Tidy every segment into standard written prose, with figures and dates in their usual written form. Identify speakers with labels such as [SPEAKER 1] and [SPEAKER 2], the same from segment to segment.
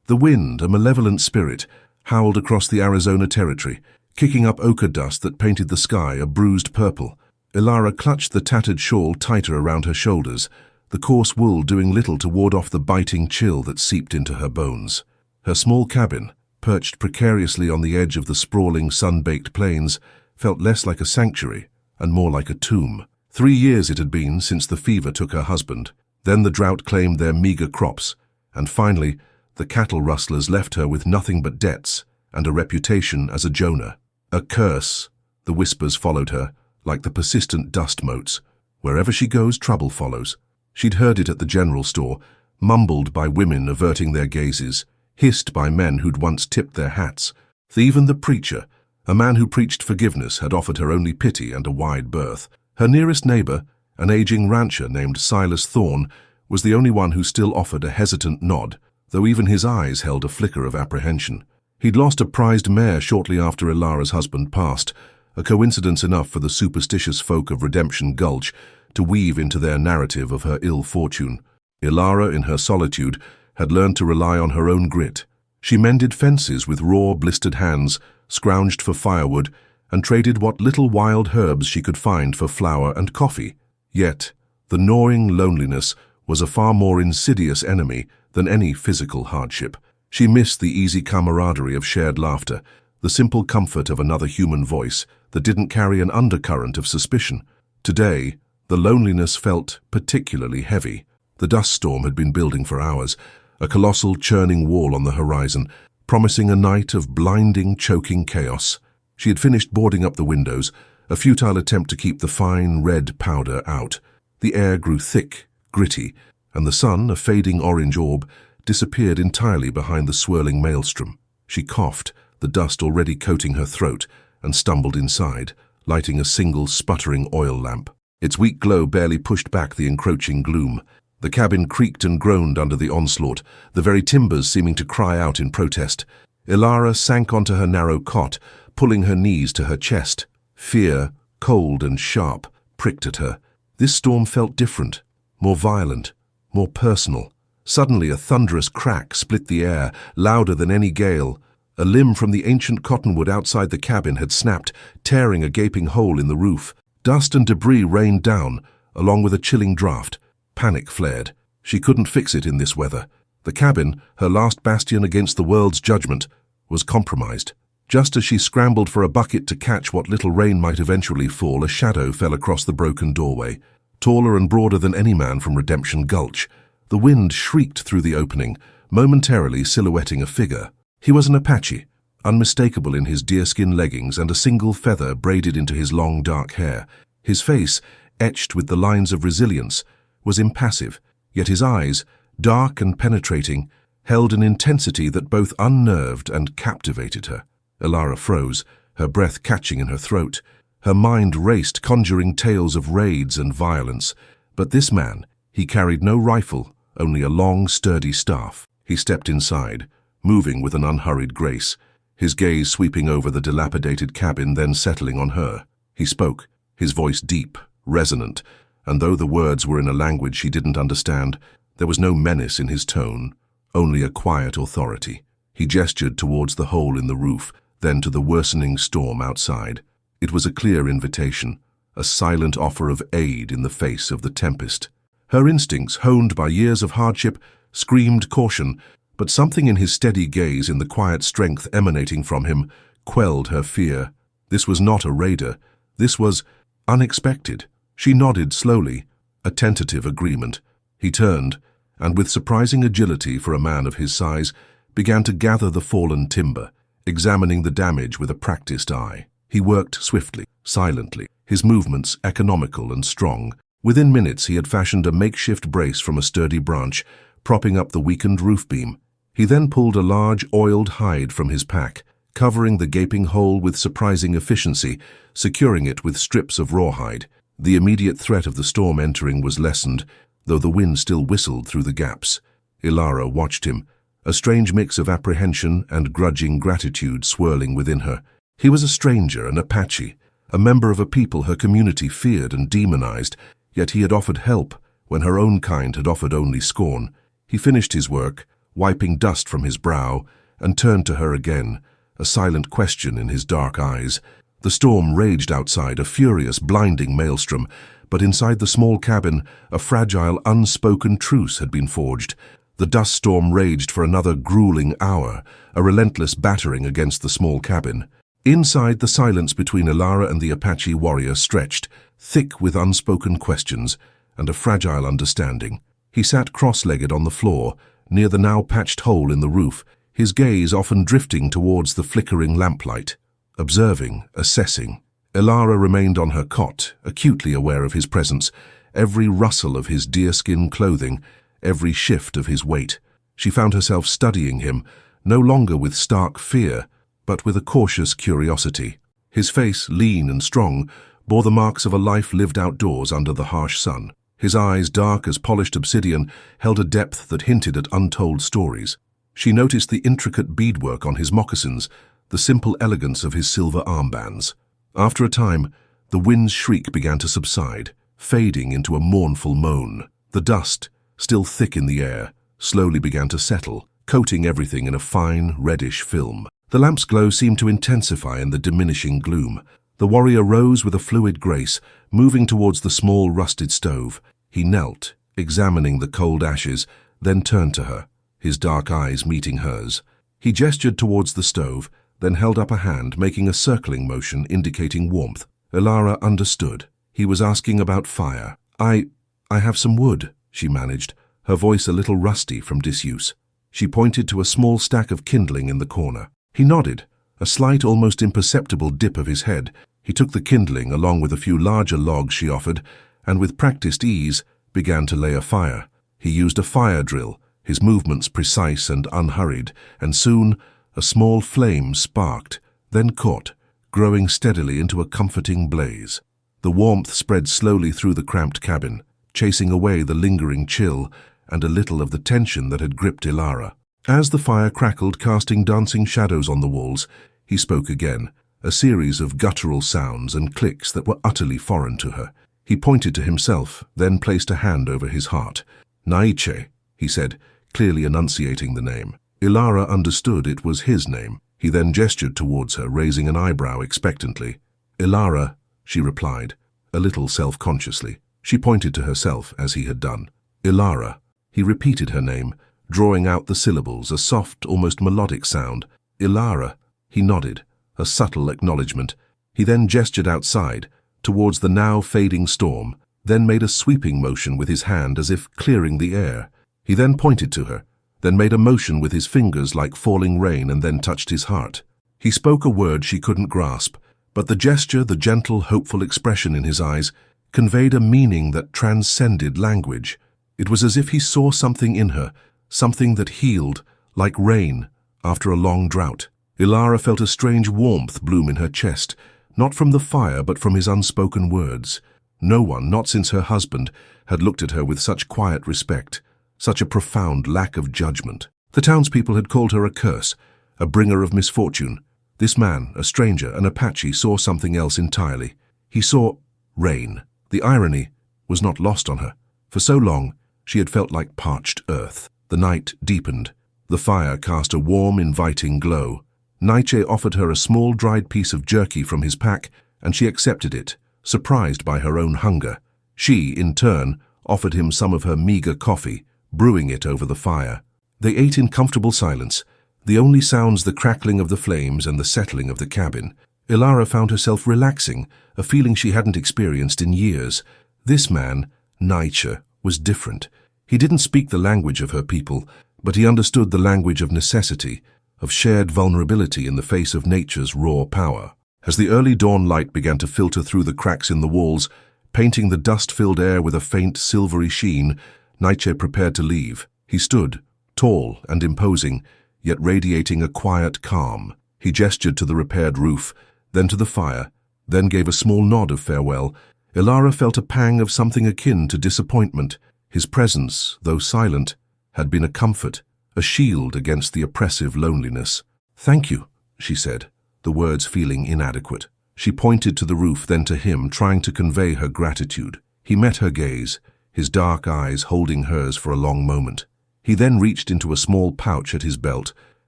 [SPEAKER 1] The wind, a malevolent spirit, howled across the Arizona territory, kicking up ochre dust that painted the sky a bruised purple. Elara clutched the tattered shawl tighter around her shoulders, the coarse wool doing little to ward off the biting chill that seeped into her bones. Her small cabin, perched precariously on the edge of the sprawling, sun-baked plains, felt less like a sanctuary and more like a tomb. 3 years it had been since the fever took her husband. Then the drought claimed their meager crops, and finally, the cattle rustlers left her with nothing but debts and a reputation as a Jonah. A curse, the whispers followed her, like the persistent dust motes. Wherever she goes, trouble follows. She'd heard it at the general store, mumbled by women averting their gazes, hissed by men who'd once tipped their hats. Even the preacher, a man who preached forgiveness, had offered her only pity and a wide berth. Her nearest neighbor, an aging rancher named Silas Thorne, was the only one who still offered a hesitant nod, though even his eyes held a flicker of apprehension. He'd lost a prized mare shortly after Elara's husband passed, a coincidence enough for the superstitious folk of Redemption Gulch to weave into their narrative of her ill fortune. Elara, in her solitude, had learned to rely on her own grit. She mended fences with raw, blistered hands, scrounged for firewood, and traded what little wild herbs she could find for flour and coffee. Yet, the gnawing loneliness was a far more insidious enemy than any physical hardship. She missed the easy camaraderie of shared laughter, the simple comfort of another human voice that didn't carry an undercurrent of suspicion. Today, the loneliness felt particularly heavy. The dust storm had been building for hours, a colossal churning wall on the horizon, promising a night of blinding, choking chaos. She had finished boarding up the windows, a futile attempt to keep the fine, red powder out. The air grew thick, gritty, and the sun, a fading orange orb, disappeared entirely behind the swirling maelstrom. She coughed, the dust already coating her throat, and stumbled inside, lighting a single sputtering oil lamp. Its weak glow barely pushed back the encroaching gloom. The cabin creaked and groaned under the onslaught, the very timbers seeming to cry out in protest. Elara sank onto her narrow cot, pulling her knees to her chest. Fear, cold and sharp, pricked at her. This storm felt different, more violent, more personal. Suddenly a thunderous crack split the air, louder than any gale. A limb from the ancient cottonwood outside the cabin had snapped, tearing a gaping hole in the roof. Dust and debris rained down, along with a chilling draft. Panic flared. She couldn't fix it in this weather. The cabin, her last bastion against the world's judgment, was compromised. Just as she scrambled for a bucket to catch what little rain might eventually fall, a shadow fell across the broken doorway. Taller and broader than any man from Redemption Gulch, the wind shrieked through the opening, momentarily silhouetting a figure. He was an Apache, unmistakable in his deerskin leggings and a single feather braided into his long dark hair. His face, etched with the lines of resilience, was impassive, yet his eyes, dark and penetrating, held an intensity that both unnerved and captivated her. Elara froze, her breath catching in her throat. Her mind raced, conjuring tales of raids and violence. But this man, he carried no rifle, only a long, sturdy staff. He stepped inside, moving with an unhurried grace, his gaze sweeping over the dilapidated cabin, then settling on her. He spoke, his voice deep, resonant, and though the words were in a language she didn't understand, there was no menace in his tone, only a quiet authority. He gestured towards the hole in the roof, then to the worsening storm outside. It was a clear invitation, a silent offer of aid in the face of the tempest. Her instincts, honed by years of hardship, screamed caution, but something in his steady gaze, in the quiet strength emanating from him, quelled her fear. This was not a raider. This was unexpected. She nodded slowly, a tentative agreement. He turned, and with surprising agility for a man of his size, began to gather the fallen timber, examining the damage with a practiced eye. He worked swiftly, silently, his movements economical and strong. Within minutes he had fashioned a makeshift brace from a sturdy branch, propping up the weakened roof beam. He then pulled a large oiled hide from his pack, covering the gaping hole with surprising efficiency, securing it with strips of rawhide. The immediate threat of the storm entering was lessened, though the wind still whistled through the gaps. Elara watched him, a strange mix of apprehension and grudging gratitude swirling within her. He was a stranger, an Apache, a member of a people her community feared and demonized, yet he had offered help when her own kind had offered only scorn. He finished his work, wiping dust from his brow, and turned to her again, a silent question in his dark eyes. The storm raged outside, a furious, blinding maelstrom, but inside the small cabin, a fragile, unspoken truce had been forged. The dust storm raged for another grueling hour, a relentless battering against the small cabin. Inside, the silence between Elara and the Apache warrior stretched, thick with unspoken questions and a fragile understanding. He sat cross-legged on the floor, near the now patched hole in the roof, his gaze often drifting towards the flickering lamplight. Observing, assessing. Elara remained on her cot, acutely aware of his presence, every rustle of his deerskin clothing, every shift of his weight. She found herself studying him, no longer with stark fear, but with a cautious curiosity. His face, lean and strong, bore the marks of a life lived outdoors under the harsh sun. His eyes, dark as polished obsidian, held a depth that hinted at untold stories. She noticed the intricate beadwork on his moccasins, the simple elegance of his silver armbands. After a time, the wind's shriek began to subside, fading into a mournful moan. The dust, still thick in the air, slowly began to settle, coating everything in a fine, reddish film. The lamp's glow seemed to intensify in the diminishing gloom. The warrior rose with a fluid grace, moving towards the small, rusted stove. He knelt, examining the cold ashes, then turned to her, his dark eyes meeting hers. He gestured towards the stove, then held up a hand, making a circling motion indicating warmth. Elara understood. He was asking about fire. I have some wood, she managed, her voice a little rusty from disuse. She pointed to a small stack of kindling in the corner. He nodded, a slight, almost imperceptible dip of his head. He took the kindling along with a few larger logs she offered, and with practiced ease began to lay a fire. He used a fire drill, his movements precise and unhurried, and soon a small flame sparked, then caught, growing steadily into a comforting blaze. The warmth spread slowly through the cramped cabin, chasing away the lingering chill and a little of the tension that had gripped Elara. As the fire crackled, casting dancing shadows on the walls, he spoke again, a series of guttural sounds and clicks that were utterly foreign to her. He pointed to himself, then placed a hand over his heart. Naiche, he said, clearly enunciating the name. Elara understood it was his name. He then gestured towards her, raising an eyebrow expectantly. Elara, she replied, a little self-consciously. She pointed to herself as he had done. Elara. He repeated her name, drawing out the syllables, a soft, almost melodic sound. Elara. He nodded, a subtle acknowledgement. He then gestured outside, towards the now fading storm, then made a sweeping motion with his hand as if clearing the air. He then pointed to her, then made a motion with his fingers like falling rain, and then touched his heart. He spoke a word she couldn't grasp, but the gesture, the gentle, hopeful expression in his eyes, conveyed a meaning that transcended language. It was as if he saw something in her, something that healed, like rain, after a long drought. Elara felt a strange warmth bloom in her chest, not from the fire but from his unspoken words. No one, not since her husband, had looked at her with such quiet respect, such a profound lack of judgment. The townspeople had called her a curse, a bringer of misfortune. This man, a stranger, an Apache, saw something else entirely. He saw rain. The irony was not lost on her. For so long, she had felt like parched earth. The night deepened. The fire cast a warm, inviting glow. Naiche offered her a small dried piece of jerky from his pack, and she accepted it, surprised by her own hunger. She, in turn, offered him some of her meager coffee, brewing it over the fire. They ate in comfortable silence, the only sounds the crackling of the flames and the settling of the cabin. Elara found herself relaxing, a feeling she hadn't experienced in years. This man, Naiche, was different. He didn't speak the language of her people, but he understood the language of necessity, of shared vulnerability in the face of nature's raw power. As the early dawn light began to filter through the cracks in the walls, painting the dust-filled air with a faint silvery sheen, Naiche prepared to leave. He stood, tall and imposing, yet radiating a quiet calm. He gestured to the repaired roof, then to the fire, then gave a small nod of farewell. Elara felt a pang of something akin to disappointment. His presence, though silent, had been a comfort, a shield against the oppressive loneliness. "Thank you," she said, the words feeling inadequate. She pointed to the roof, then to him, trying to convey her gratitude. He met her gaze, his dark eyes holding hers for a long moment. He then reached into a small pouch at his belt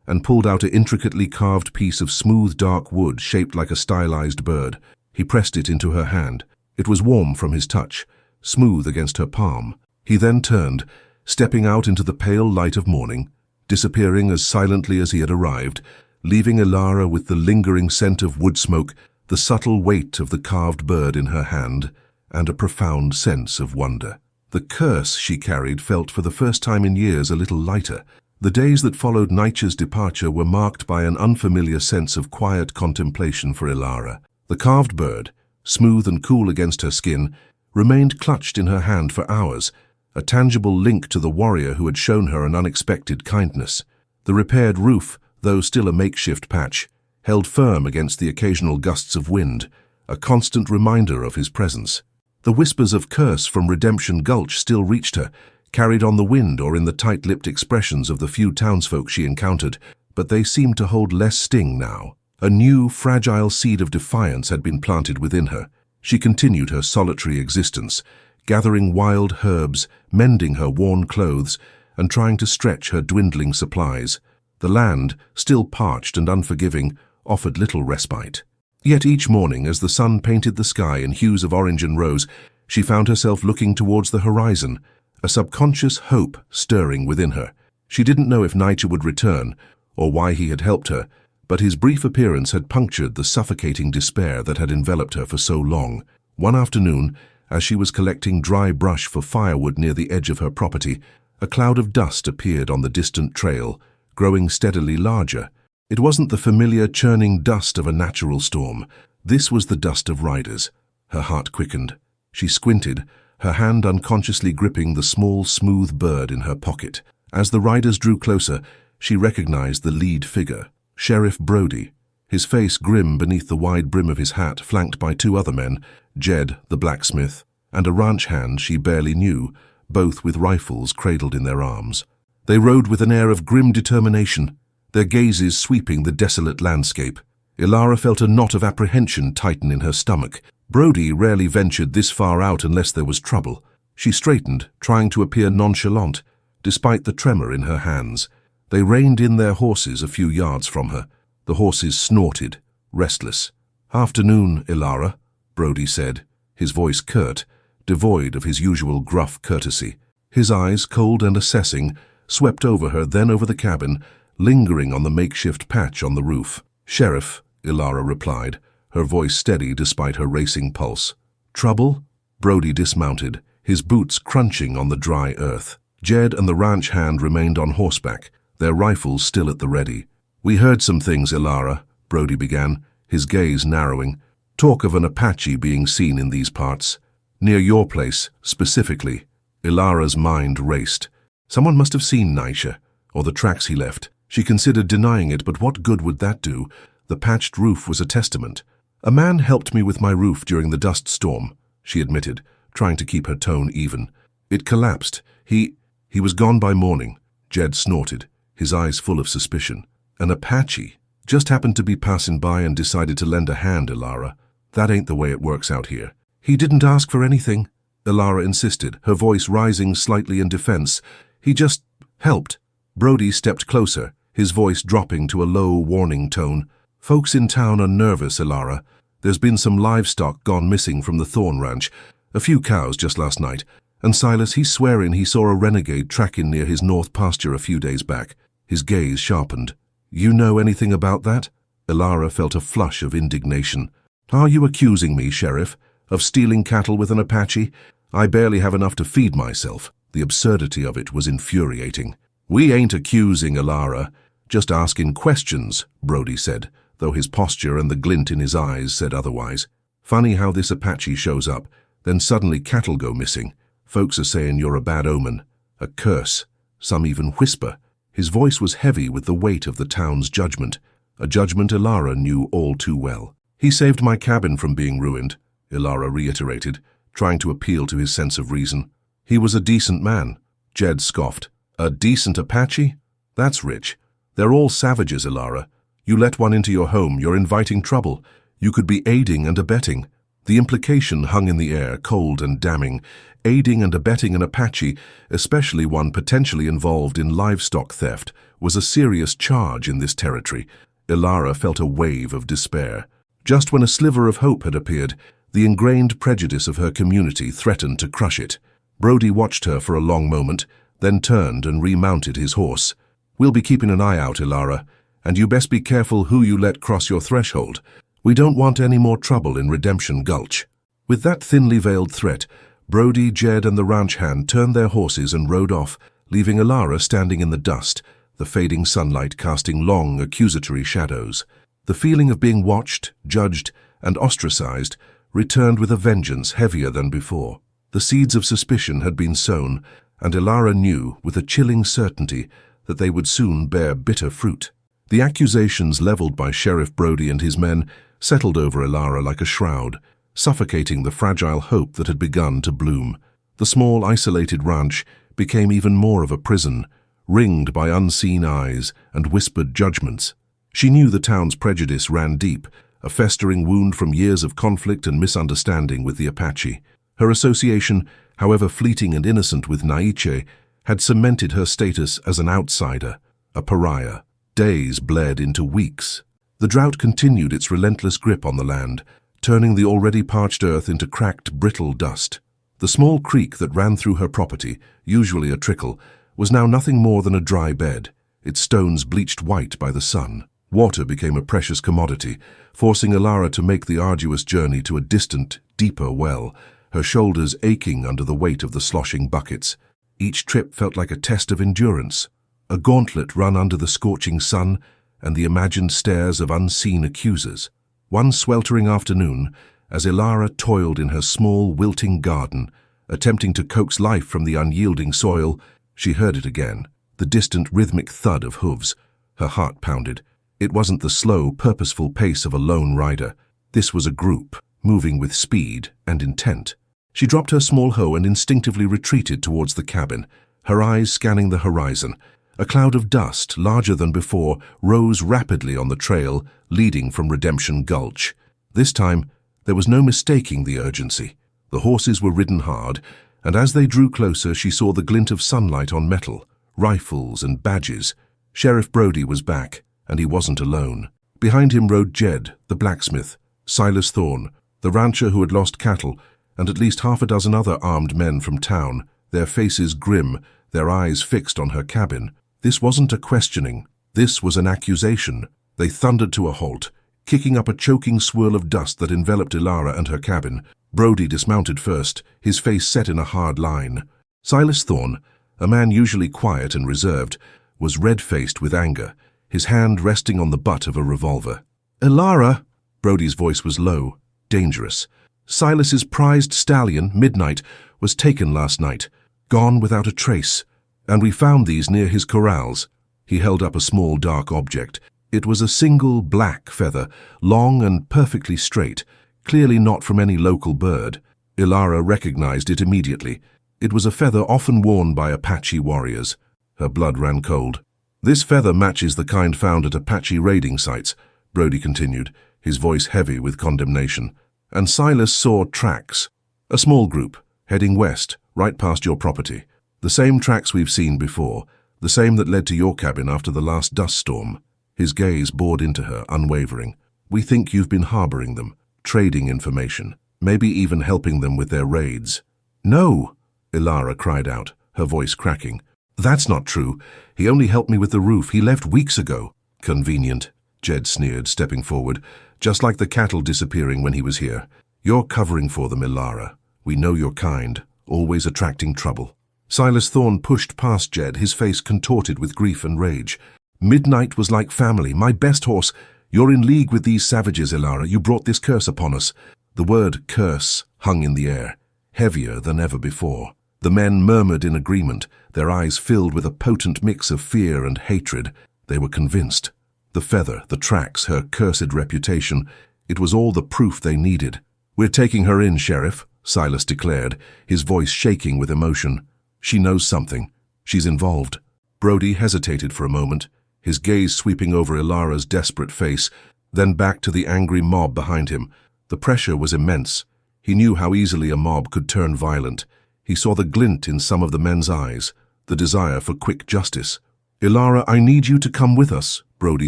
[SPEAKER 1] and pulled out an intricately carved piece of smooth dark wood shaped like a stylized bird. He pressed it into her hand. It was warm from his touch, smooth against her palm. He then turned, stepping out into the pale light of morning, disappearing as silently as he had arrived, leaving Elara with the lingering scent of wood smoke, the subtle weight of the carved bird in her hand, and a profound sense of wonder. The curse she carried felt for the first time in years a little lighter. The days that followed Naiche's departure were marked by an unfamiliar sense of quiet contemplation for Elara. The carved bird, smooth and cool against her skin, remained clutched in her hand for hours, a tangible link to the warrior who had shown her an unexpected kindness. The repaired roof, though still a makeshift patch, held firm against the occasional gusts of wind, a constant reminder of his presence. The whispers of curse from Redemption Gulch still reached her, carried on the wind or in the tight-lipped expressions of the few townsfolk she encountered, but they seemed to hold less sting now. A new, fragile seed of defiance had been planted within her. She continued her solitary existence, gathering wild herbs, mending her worn clothes, and trying to stretch her dwindling supplies. The land, still parched and unforgiving, offered little respite. Yet each morning, as the sun painted the sky in hues of orange and rose, she found herself looking towards the horizon, a subconscious hope stirring within her. She didn't know if Naiche would return, or why he had helped her, but his brief appearance had punctured the suffocating despair that had enveloped her for so long. One afternoon, as she was collecting dry brush for firewood near the edge of her property, a cloud of dust appeared on the distant trail, growing steadily larger. It wasn't the familiar churning dust of a natural storm. This was the dust of riders. Her heart quickened. She squinted, her hand unconsciously gripping the small, smooth bird in her pocket. As the riders drew closer, she recognized the lead figure, Sheriff Brody, his face grim beneath the wide brim of his hat, flanked by two other men, Jed, the blacksmith, and a ranch hand she barely knew, both with rifles cradled in their arms. They rode with an air of grim determination, their gazes sweeping the desolate landscape. Elara felt a knot of apprehension tighten in her stomach. Brody rarely ventured this far out unless there was trouble. She straightened, trying to appear nonchalant, despite the tremor in her hands. They reined in their horses a few yards from her. The horses snorted, restless. "Afternoon, Elara," Brody said, his voice curt, devoid of his usual gruff courtesy. His eyes, cold and assessing, swept over her, then over the cabin, lingering on the makeshift patch on the roof. "Sheriff," Elara replied, her voice steady despite her racing pulse. "Trouble?" Brody dismounted, his boots crunching on the dry earth. Jed and the ranch hand remained on horseback, their rifles still at the ready. "We heard some things, Elara," Brody began, his gaze narrowing. "Talk of an Apache being seen in these parts. Near your place, specifically." Elara's mind raced. Someone must have seen Naiche, or the tracks he left. She considered denying it, but what good would that do? The patched roof was a testament. "A man helped me with my roof during the dust storm," she admitted, trying to keep her tone even. "It collapsed. He was gone by morning." Jed snorted, his eyes full of suspicion. "An Apache just happened to be passing by and decided to lend a hand, Elara. That ain't the way it works out here." "He didn't ask for anything," Elara insisted, her voice rising slightly in defense. "He just helped." Brody stepped closer, his voice dropping to a low, warning tone. "Folks in town are nervous, Elara. There's been some livestock gone missing from the Thorn Ranch, a few cows just last night, and Silas, he's swearing he saw a renegade tracking near his north pasture a few days back." His gaze sharpened. "You know anything about that?" Elara felt a flush of indignation. "Are you accusing me, Sheriff, of stealing cattle with an Apache? I barely have enough to feed myself." The absurdity of it was infuriating. "We ain't accusing, Elara, just asking questions," Brody said, though his posture and the glint in his eyes said otherwise. "Funny how this Apache shows up, then suddenly cattle go missing. Folks are saying you're a bad omen, a curse. Some even whisper." His voice was heavy with the weight of the town's judgment, a judgment Elara knew all too well. "He saved my cabin from being ruined," Elara reiterated, trying to appeal to his sense of reason. "He was a decent man," Jed scoffed. "A decent Apache? That's rich. They're all savages, Elara. You let one into your home, you're inviting trouble. You could be aiding and abetting." The implication hung in the air, cold and damning, aiding and abetting an Apache, especially one potentially involved in livestock theft, was a serious charge in this territory. Elara felt a wave of despair. Just when a sliver of hope had appeared, the ingrained prejudice of her community threatened to crush it. Brody watched her for a long moment, then turned and remounted his horse. "We'll be keeping an eye out, Elara, and you best be careful who you let cross your threshold. We don't want any more trouble in Redemption Gulch." With that thinly veiled threat, Brody, Jed, and the ranch hand turned their horses and rode off, leaving Elara standing in the dust, the fading sunlight casting long, accusatory shadows. The feeling of being watched, judged, and ostracized returned with a vengeance heavier than before. The seeds of suspicion had been sown, and Elara knew, with a chilling certainty, that they would soon bear bitter fruit. The accusations leveled by Sheriff Brody and his men settled over Elara like a shroud, suffocating the fragile hope that had begun to bloom. The small, isolated ranch became even more of a prison, ringed by unseen eyes and whispered judgments. She knew the town's prejudice ran deep, a festering wound from years of conflict and misunderstanding with the Apache. Her association, however fleeting and innocent, with Naiche had cemented her status as an outsider, a pariah. Days bled into weeks. The drought continued its relentless grip on the land, turning the already parched earth into cracked, brittle dust. The small creek that ran through her property, usually a trickle, was now nothing more than a dry bed, its stones bleached white by the sun. Water became a precious commodity, forcing Elara to make the arduous journey to a distant, deeper well, her shoulders aching under the weight of the sloshing buckets. Each trip felt like a test of endurance, a gauntlet run under the scorching sun and the imagined stares of unseen accusers. One sweltering afternoon, as Elara toiled in her small, wilting garden, attempting to coax life from the unyielding soil, she heard it again, the distant rhythmic thud of hooves. Her heart pounded. It wasn't the slow, purposeful pace of a lone rider. This was a group, moving with speed and intent. She dropped her small hoe and instinctively retreated towards the cabin, her eyes scanning the horizon. A cloud of dust, larger than before, rose rapidly on the trail leading from Redemption Gulch. This time, there was no mistaking the urgency. The horses were ridden hard, and as they drew closer, she saw the glint of sunlight on metal, rifles and badges. Sheriff Brody was back, and he wasn't alone. Behind him rode Jed, the blacksmith, Silas Thorne, the rancher who had lost cattle, and at least half a dozen other armed men from town, their faces grim, their eyes fixed on her cabin. This wasn't a questioning. This was an accusation. They thundered to a halt, kicking up a choking swirl of dust that enveloped Elara and her cabin. Brody dismounted first, his face set in a hard line. Silas Thorne, a man usually quiet and reserved, was red-faced with anger, his hand resting on the butt of a revolver. "Elara," Brody's voice was low, dangerous. "Silas's prized stallion, Midnight, was taken last night, gone without a trace, and we found these near his corrals." He held up a small dark object. It was a single black feather, long and perfectly straight, clearly not from any local bird. Elara recognized it immediately. It was a feather often worn by Apache warriors. Her blood ran cold. "This feather matches the kind found at Apache raiding sites," Brody continued, his voice heavy with condemnation. "And Silas saw tracks. A small group, heading west, right past your property. The same tracks we've seen before, the same that led to your cabin after the last dust storm." His gaze bored into her, unwavering. "We think you've been harboring them, trading information, maybe even helping them with their raids." "No!" Elara cried out, her voice cracking. "That's not true. He only helped me with the roof. He left weeks ago." "Convenient," Jed sneered, stepping forward, "just like the cattle disappearing when he was here. You're covering for them, Elara. We know your kind, always attracting trouble." Silas Thorne pushed past Jed, his face contorted with grief and rage. "Midnight was like family, my best horse. You're in league with these savages, Elara. You brought this curse upon us." The word curse hung in the air, heavier than ever before. The men murmured in agreement, their eyes filled with a potent mix of fear and hatred. They were convinced. The feather, the tracks, her cursed reputation, it was all the proof they needed. "We're taking her in, Sheriff," Silas declared, his voice shaking with emotion. "She knows something. She's involved." Brody hesitated for a moment, his gaze sweeping over Elara's desperate face, then back to the angry mob behind him. The pressure was immense. He knew how easily a mob could turn violent. He saw the glint in some of the men's eyes, the desire for quick justice. "Elara, I need you to come with us," Brody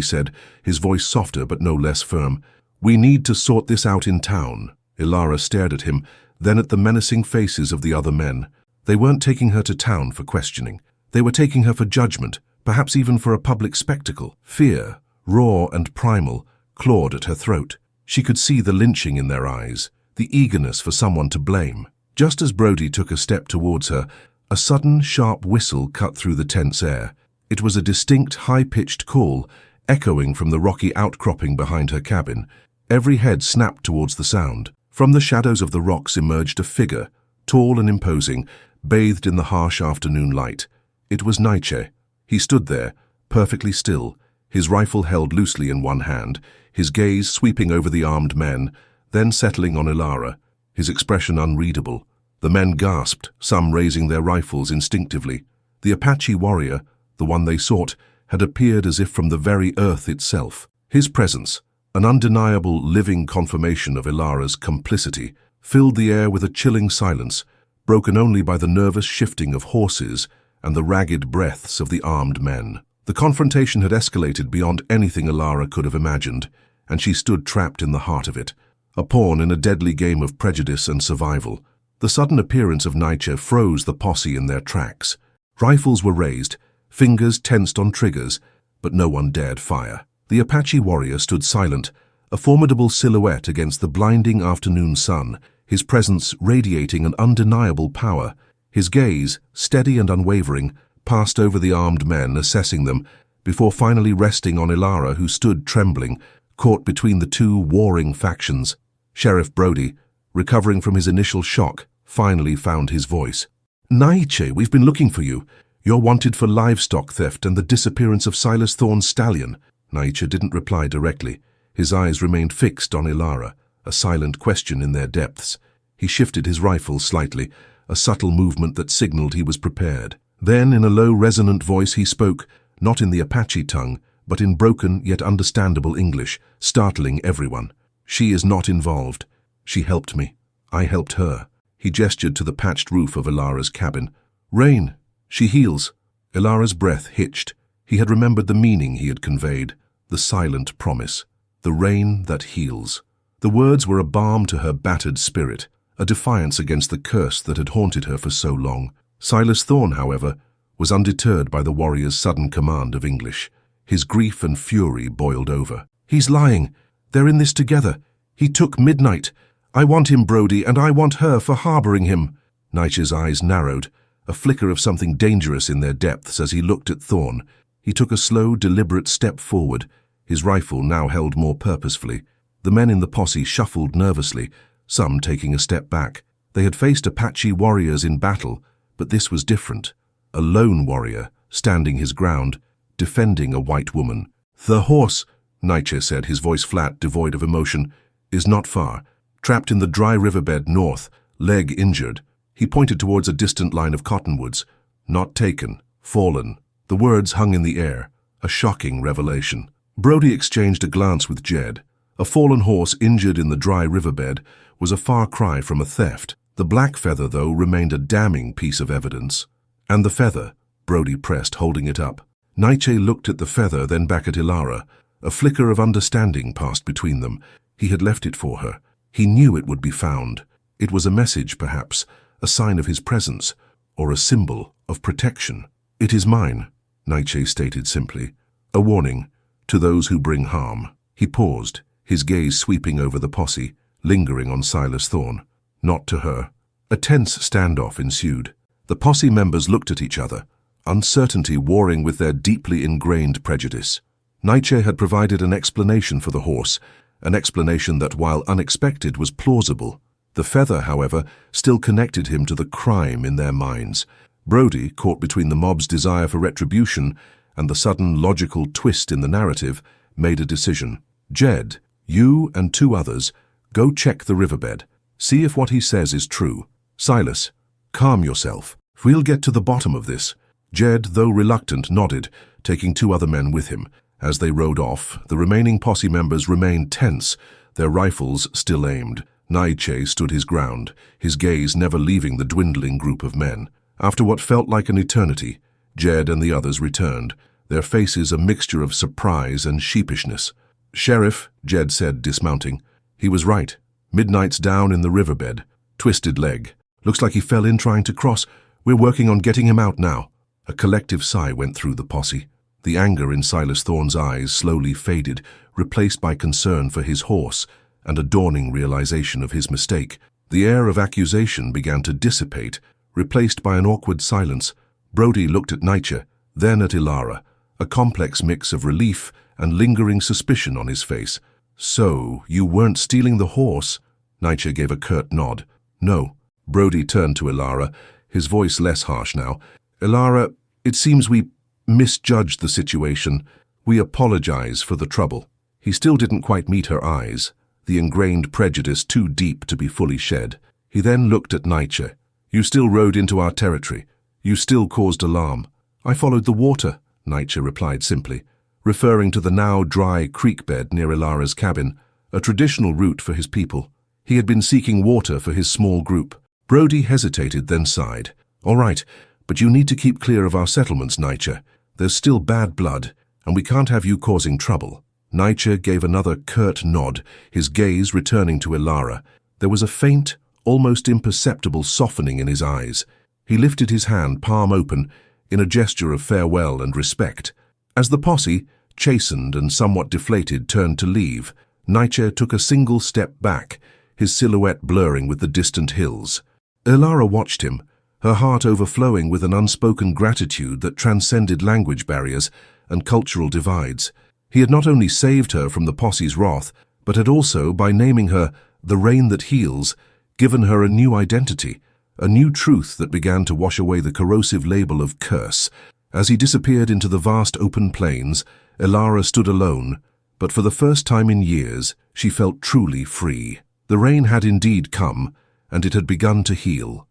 [SPEAKER 1] said, his voice softer but no less firm. "We need to sort this out in town." Elara stared at him, then at the menacing faces of the other men. They weren't taking her to town for questioning. They were taking her for judgment, perhaps even for a public spectacle. Fear, raw and primal, clawed at her throat. She could see the lynching in their eyes, the eagerness for someone to blame. Just as Brody took a step towards her, a sudden, sharp whistle cut through the tense air. It was a distinct, high-pitched call, echoing from the rocky outcropping behind her cabin. Every head snapped towards the sound. From the shadows of the rocks emerged a figure, tall and imposing, bathed in the harsh afternoon light. It was Naiche. He stood there, perfectly still, his rifle held loosely in one hand, his gaze sweeping over the armed men, then settling on Elara, his expression unreadable. The men gasped, some raising their rifles instinctively. The Apache warrior, the one they sought, had appeared as if from the very earth itself. His presence, an undeniable living confirmation of Elara's complicity, filled the air with a chilling silence, broken only by the nervous shifting of horses and the ragged breaths of the armed men. The confrontation had escalated beyond anything Elara could have imagined, and she stood trapped in the heart of it, a pawn in a deadly game of prejudice and survival. The sudden appearance of Naiche froze the posse in their tracks. Rifles were raised, fingers tensed on triggers, but no one dared fire. The Apache warrior stood silent, a formidable silhouette against the blinding afternoon sun, his presence radiating an undeniable power. His gaze, steady and unwavering, passed over the armed men, assessing them, before finally resting on Elara, who stood trembling, caught between the two warring factions. Sheriff Brody, recovering from his initial shock, finally found his voice. "Naiche, we've been looking for you. You're wanted for livestock theft and the disappearance of Silas Thorne's stallion." Naiche didn't reply directly. His eyes remained fixed on Elara, a silent question in their depths. He shifted his rifle slightly, a subtle movement that signaled he was prepared. Then, in a low, resonant voice, he spoke, not in the Apache tongue, but in broken yet understandable English, startling everyone. "She is not involved. She helped me. I helped her." He gestured to the patched roof of Elara's cabin. "Rain. She heals." Elara's breath hitched. He had remembered the meaning he had conveyed, the silent promise. The rain that heals. The words were a balm to her battered spirit, a defiance against the curse that had haunted her for so long. Silas Thorne, however, was undeterred by the warrior's sudden command of English. His grief and fury boiled over. "He's lying. They're in this together. He took Midnight. I want him, Brody, and I want her for harboring him." Naiche's eyes narrowed, a flicker of something dangerous in their depths as he looked at Thorne. He took a slow, deliberate step forward, his rifle now held more purposefully. The men in the posse shuffled nervously, some taking a step back. They had faced Apache warriors in battle, but this was different. A lone warrior, standing his ground, defending a white woman. "The horse," Naiche said, his voice flat, devoid of emotion, "is not far. Trapped in the dry riverbed north, leg injured." He pointed towards a distant line of cottonwoods. "Not taken. Fallen." The words hung in the air, a shocking revelation. Brody exchanged a glance with Jed. A fallen horse injured in the dry riverbed was a far cry from a theft. The black feather, though, remained a damning piece of evidence. "And the feather?" Brody pressed, holding it up. Naiche looked at the feather, then back at Elara. A flicker of understanding passed between them. He had left it for her. He knew it would be found. It was a message, perhaps, a sign of his presence, or a symbol of protection. "It is mine," Naiche stated simply. "A warning to those who bring harm." He paused, his gaze sweeping over the posse, lingering on Silas Thorne. Not to her. A tense standoff ensued. The posse members looked at each other, uncertainty warring with their deeply ingrained prejudice. Naiche had provided an explanation for the horse, an explanation that, while unexpected, was plausible. The feather, however, still connected him to the crime in their minds. Brody, caught between the mob's desire for retribution and the sudden logical twist in the narrative, made a decision. "Jed, you and 2 others, go check the riverbed. See if what he says is true. Silas, calm yourself. We'll get to the bottom of this." Jed, though reluctant, nodded, taking 2 other men with him. As they rode off, the remaining posse members remained tense, their rifles still aimed. Naiche stood his ground, his gaze never leaving the dwindling group of men. After what felt like an eternity, Jed and the others returned, their faces a mixture of surprise and sheepishness. "Sheriff," Jed said, dismounting. "He was right. Midnight's down in the riverbed. Twisted leg. Looks like he fell in trying to cross. We're working on getting him out now." A collective sigh went through the posse. The anger in Silas Thorne's eyes slowly faded, replaced by concern for his horse and a dawning realization of his mistake. The air of accusation began to dissipate, replaced by an awkward silence. Brody looked at Naiche, then at Elara, a complex mix of relief and lingering suspicion on his face. "So, you weren't stealing the horse?" Naiche gave a curt nod. "No." Brody turned to Elara, his voice less harsh now. "Elara, it seems we misjudged the situation. We apologize for the trouble." He still didn't quite meet her eyes, the ingrained prejudice too deep to be fully shed. He then looked at Naiche. "You still rode into our territory. You still caused alarm." "I followed the water," Naiche replied simply, referring to the now dry creek bed near Elara's cabin, a traditional route for his people. He had been seeking water for his small group. Brody hesitated, then sighed. "All right, but you need to keep clear of our settlements, Naiche. There's still bad blood, and we can't have you causing trouble." Naiche gave another curt nod, his gaze returning to Elara. There was a faint, almost imperceptible softening in his eyes. He lifted his hand, palm open, in a gesture of farewell and respect. As the posse, chastened and somewhat deflated, turned to leave, Naiche took a single step back, his silhouette blurring with the distant hills. Elara watched him, her heart overflowing with an unspoken gratitude that transcended language barriers and cultural divides. He had not only saved her from the posse's wrath, but had also, by naming her the Rain That Heals, given her a new identity, a new truth that began to wash away the corrosive label of curse. As he disappeared into the vast open plains, Elara stood alone, but for the first time in years, she felt truly free. The rain had indeed come, and it had begun to heal.